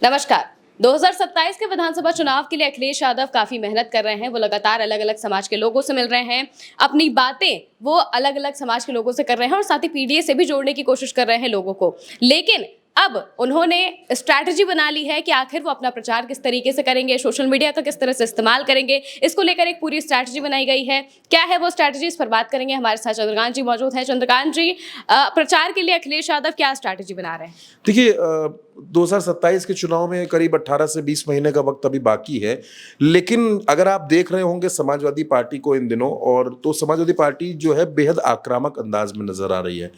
नमस्कार। 2027 के विधानसभा चुनाव के लिए अखिलेश यादव काफी मेहनत कर रहे हैं। वो लगातार अलग अलग समाज के लोगों से मिल रहे हैं, अपनी बातें वो अलग अलग समाज के लोगों से कर रहे हैं और साथ ही पीडीए से भी जोड़ने की कोशिश कर रहे हैं लोगों को। लेकिन अब उन्होंने स्ट्रैटेजी बना ली है कि आखिर वो अपना प्रचार किस तरीके से करेंगे, सोशल मीडिया का किस तरह से इस्तेमाल करेंगे, इसको लेकर एक पूरी स्ट्रैटेजी बनाई गई है। क्या है वो स्ट्रैटेजी, इस पर बात करेंगे। हमारे साथ चंद्रकांत जी मौजूद हैं। चंद्रकांत जी, प्रचार के लिए अखिलेश यादव क्या स्ट्रैटेजी बना रहे हैं? देखिए, 2027 के चुनाव में करीब 18 से 20 महीने का वक्त अभी बाकी है। लेकिन अगर आप देख रहे होंगे समाजवादी पार्टी को इन दिनों, और तो समाजवादी पार्टी जो है बेहद आक्रामक अंदाज में नजर आ रही है।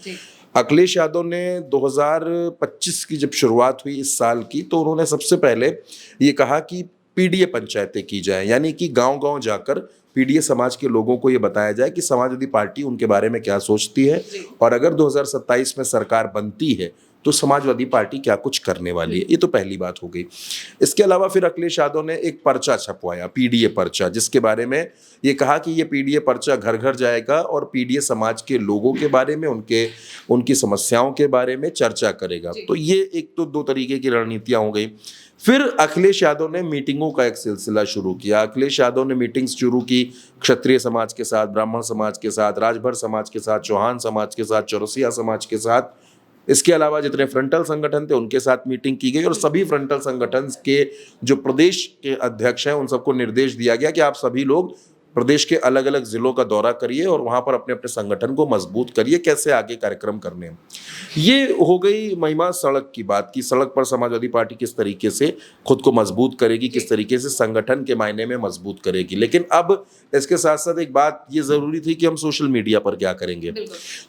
अखिलेश यादव ने 2025 की जब शुरुआत हुई इस साल की, तो उन्होंने सबसे पहले ये कहा कि पीडीए पंचायतें की जाए, यानी कि गांव-गांव जाकर पीडीए समाज के लोगों को ये बताया जाए कि समाजवादी पार्टी उनके बारे में क्या सोचती है और अगर 2027 में सरकार बनती है तो समाजवादी पार्टी क्या कुछ करने वाली है। ये तो पहली बात हो गई। इसके अलावा फिर अखिलेश यादव ने एक पर्चा छपवाया, पीडीए पर्चा, जिसके बारे में ये कहा कि ये पीडीए पर्चा घर घर जाएगा और पीडीए समाज के लोगों के बारे में, उनकी समस्याओं के बारे में चर्चा करेगा। तो ये एक तो दो तरीके की रणनीतियां हो गई। फिर अखिलेश यादव ने मीटिंगों का एक सिलसिला शुरू किया। अखिलेश यादव ने मीटिंग्स शुरू की क्षत्रिय समाज के साथ, ब्राह्मण समाज के साथ, राजभर समाज के साथ, चौहान समाज के साथ, चौरसिया समाज के साथ। इसके अलावा जितने फ्रंटल संगठन थे उनके साथ मीटिंग की गई और सभी फ्रंटल संगठन के जो प्रदेश के अध्यक्ष हैं उन सबको निर्देश दिया गया कि आप सभी लोग प्रदेश के अलग अलग जिलों का दौरा करिए और वहां पर अपने अपने संगठन को मजबूत करिए, कैसे आगे कार्यक्रम करने हैं। ये हो गई महिमा सड़क की बात की, सड़क पर समाजवादी पार्टी किस तरीके से खुद को मजबूत करेगी, किस तरीके से संगठन के मायने में मजबूत करेगी। लेकिन अब इसके साथ साथ एक बात ये जरूरी थी कि हम सोशल मीडिया पर क्या करेंगे।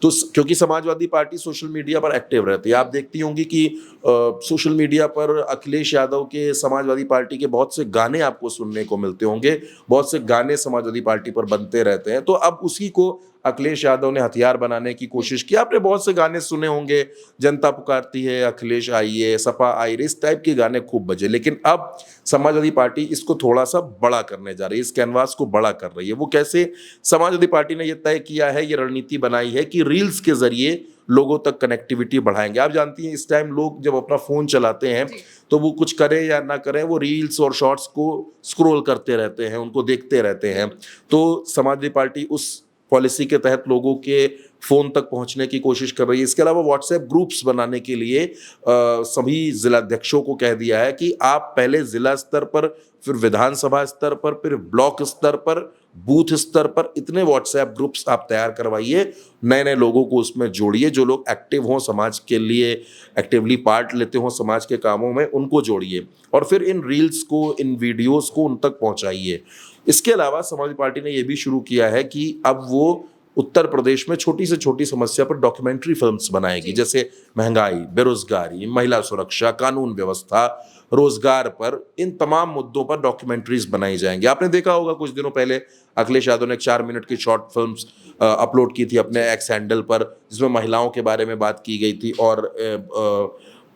तो क्योंकि समाजवादी पार्टी सोशल मीडिया पर एक्टिव रहती है, आप देखती होंगी कि सोशल मीडिया पर अखिलेश यादव के समाजवादी पार्टी के बहुत से गाने आपको सुनने को मिलते होंगे, बहुत से गाने समाजवादी पार्टी पर बनते रहते हैं। तो अब उसी को अखिलेश यादव ने हथियार बनाने की कोशिश की। आपने बहुत से गाने सुने होंगे, जनता पुकारती है, अखिलेश आइए, सपा आई रे, इस टाइप के गाने खूब बजे। लेकिन अब समाजवादी पार्टी इसको थोड़ा सा बड़ा करने जा रही है, इस कैनवास को बड़ा कर रही है। वो कैसे? समाजवादी पार्टी ने यह तय किया है, ये रणनीति बनाई है कि रील्स के जरिए लोगों तक कनेक्टिविटी बढ़ाएंगे। आप जानती हैं इस टाइम लोग जब अपना फोन चलाते हैं तो वो कुछ करें या ना करें, वो रील्स और शॉर्ट्स को स्क्रॉल करते रहते हैं, उनको देखते रहते हैं। तो समाजवादी पार्टी उस पॉलिसी के तहत लोगों के फोन तक पहुंचने की कोशिश कर रही है। इसके अलावा व्हाट्सएप ग्रुप्स बनाने के लिए सभी जिलाध्यक्षों को कह दिया है कि आप पहले जिला स्तर पर, फिर विधानसभा स्तर पर, फिर ब्लॉक स्तर पर, बूथ स्तर पर इतने व्हाट्सएप ग्रुप्स आप तैयार करवाइए, नए नए लोगों को उसमें जोड़िए, जो लोग एक्टिव हों, समाज के लिए एक्टिवली पार्ट लेते हों समाज के कामों में, उनको जोड़िए और फिर इन रील्स को, इन वीडियोस को उन तक पहुंचाइए। इसके अलावा समाजवादी पार्टी ने यह भी शुरू किया है कि अब वो उत्तर प्रदेश में छोटी से छोटी समस्या पर डॉक्यूमेंट्री फिल्म्स बनाएगी, जैसे महंगाई, बेरोजगारी, महिला सुरक्षा, कानून व्यवस्था, रोजगार पर, इन तमाम मुद्दों पर डॉक्यूमेंट्रीज बनाई जाएंगी। आपने देखा होगा कुछ दिनों पहले अखिलेश यादव ने 4 मिनट की शॉर्ट फिल्म्स अपलोड की थी अपने एक्स हैंडल पर, जिसमें महिलाओं के बारे में बात की गई थी और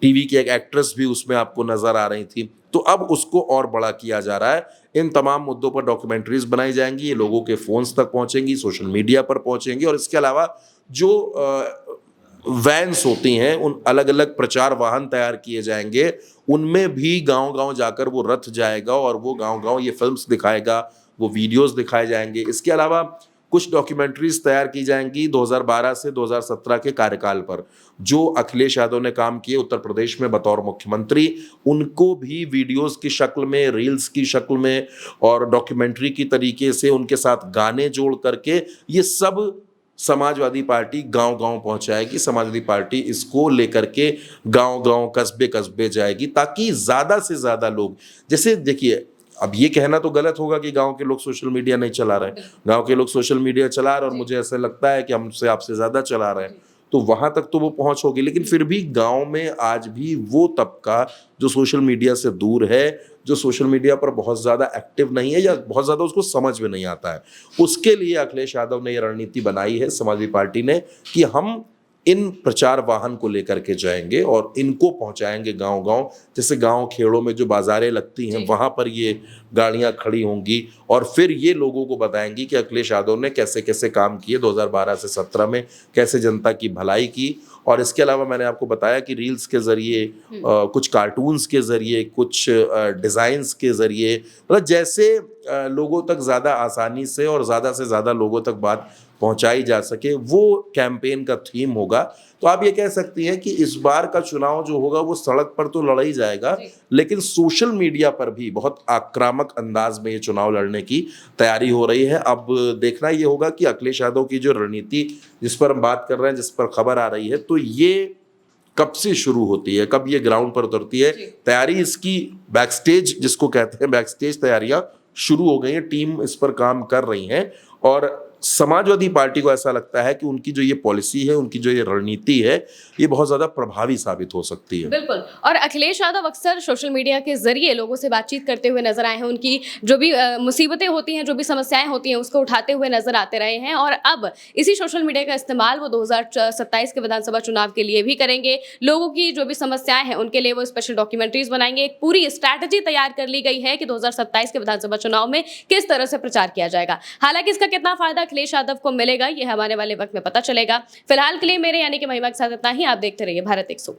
टीवी की एक एक्ट्रेस भी उसमें आपको नजर आ रही थी। तो अब उसको और बड़ा किया जा रहा है। इन तमाम मुद्दों पर डॉक्यूमेंट्रीज बनाई जाएंगी, ये लोगों के फोन्स तक पहुंचेंगी, सोशल मीडिया पर पहुंचेंगी और इसके अलावा जो वैन्स होती हैं, उन अलग अलग प्रचार वाहन तैयार किए जाएंगे, उनमें भी गांव-गांव जाकर वो रथ जाएगा और वो गांव-गांव ये फिल्म्स दिखाएगा, वो वीडियोस दिखाए जाएंगे। इसके अलावा कुछ डॉक्यूमेंट्रीज तैयार की जाएंगी 2012 से 2017 के कार्यकाल पर, जो अखिलेश यादव ने काम किए उत्तर प्रदेश में बतौर मुख्यमंत्री, उनको भी वीडियोस की शक्ल में, रील्स की शक्ल में और डॉक्यूमेंट्री की तरीके से उनके साथ गाने जोड़ करके ये सब समाजवादी पार्टी गांव-गांव पहुंचाएगी। समाजवादी पार्टी इसको लेकर के गांव-गांव, कस्बे-कस्बे जाएगी, ताकि ज्यादा से ज्यादा लोग, जैसे देखिए, अब ये कहना तो गलत होगा कि गांव के लोग सोशल मीडिया नहीं चला रहे हैं। गांव के लोग सोशल मीडिया चला रहे हैं और मुझे ऐसा लगता है कि हमसे आपसे ज्यादा चला रहे हैं, तो वहां तक तो वो पहुंच होगी। लेकिन फिर भी गांव में आज भी वो तबका जो सोशल मीडिया से दूर है, जो सोशल मीडिया पर बहुत ज्यादा एक्टिव नहीं है या बहुत ज्यादा उसको समझ में नहीं आता है, उसके लिए अखिलेश यादव ने यह रणनीति बनाई है समाजवादी पार्टी ने कि हम इन प्रचार वाहन को लेकर के जाएंगे और इनको पहुंचाएंगे गांव-गांव। जैसे गांव खेड़ों में जो बाजारें लगती हैं वहां पर ये गाड़ियां खड़ी होंगी और फिर ये लोगों को बताएंगी कि अखिलेश यादव ने कैसे कैसे काम किए 2012 से 17 में, कैसे जनता की भलाई की और इसके अलावा मैंने आपको बताया कि रील्स के जरिए, कुछ कार्टून्स के जरिए, कुछ डिजाइन्स के जरिए, मतलब जैसे लोगों तक ज़्यादा आसानी से और ज़्यादा से ज़्यादा लोगों तक बात पहुंचाई जा सके, वो कैंपेन का थीम होगा। तो आप ये कह सकती हैं कि इस बार का चुनाव जो होगा वो सड़क पर तो लड़ा ही जाएगा, लेकिन सोशल मीडिया पर भी बहुत आक्रामक अंदाज में ये चुनाव लड़ने की तैयारी हो रही है। अब देखना ये होगा कि अखिलेश यादव की जो रणनीति जिस पर हम बात कर रहे हैं, जिस पर खबर आ रही है, तो ये कब से शुरू होती है, कब ये ग्राउंड पर उतरती है। तैयारी इसकी बैकस्टेज जिसको कहते हैं, बैकस्टेज तैयारियां शुरू हो गई हैं, टीम इस पर काम कर रही है। और समाजवादी पार्टी को ऐसा लगता है कि उनकी जो ये पॉलिसी है, उनकी जो ये रणनीति है, ये बहुत ज्यादा प्रभावी साबित हो सकती है। बिल्कुल। और अखिलेश यादव अक्सर सोशल मीडिया के जरिए लोगों से बातचीत करते हुए नजर आए हैं, उनकी जो भी मुसीबतें होती हैं, जो भी समस्याएं होती हैं, उसको उठाते हुए नजर आते रहे हैं। और अब इसी सोशल मीडिया का इस्तेमाल वो 2027 के विधानसभा चुनाव के लिए भी करेंगे। लोगों की जो भी समस्याएं हैं उनके लिए वो स्पेशल डॉक्यूमेंट्रीज बनाएंगे। एक पूरी स्ट्रैटेजी तैयार कर ली गई है कि 2027 के विधानसभा चुनाव में किस तरह से प्रचार किया जाएगा। हालांकि इसका कितना फायदा अखिलेश यादव को मिलेगा, ये आने वाले वक्त में पता चलेगा। फिलहाल के लिए मेरे यानी कि महिमा के साथ इतना ही। आप देखते रहिए भारत 100।